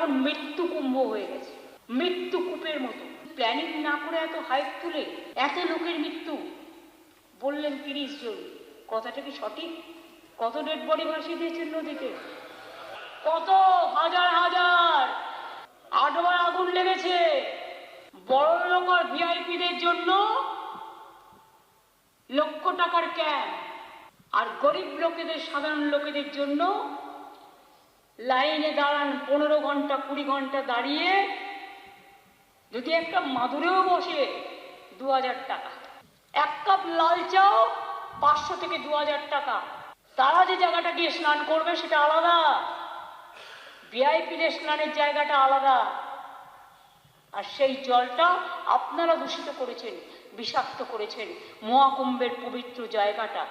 এখন মৃত্যু কুম্ভ হয়ে গেছে, মৃত্যু কূপের মতো। প্ল্যানিং না করে এত হাইট তুলে এত লোকের মৃত্যু বললেন 30 জন। কথাটা কি সঠিক? কত ডেড বডি ভাসিয়ে দিয়েছেন নদীতে? কত হাজার হাজার। 8 বার আগুন লেগেছে। বড় লোক আর ভিআইপিদের জন্য লক্ষ টাকার ক্যাম্প, আর গরিব লোকেদের, সাধারণ লোকেদের জন্য লাইনে দাঁড়ান 15 ঘন্টা 20 ঘন্টা দাঁড়িয়ে, যদি একটা মাদুরেও বসে 2000 টাকা। 1 কাপ লাল চাও 500 থেকে 2000 টাকা। তারা যে জায়গাটা গিয়ে স্নান করবে সেটা আলাদা, ভিআইপিদের স্নানের জায়গাটা আলাদা। আর সেই জলটা আপনারা দূষিত করেছেন, বিষাক্ত করেছেন মহাকুম্ভের পবিত্র জায়গাটা।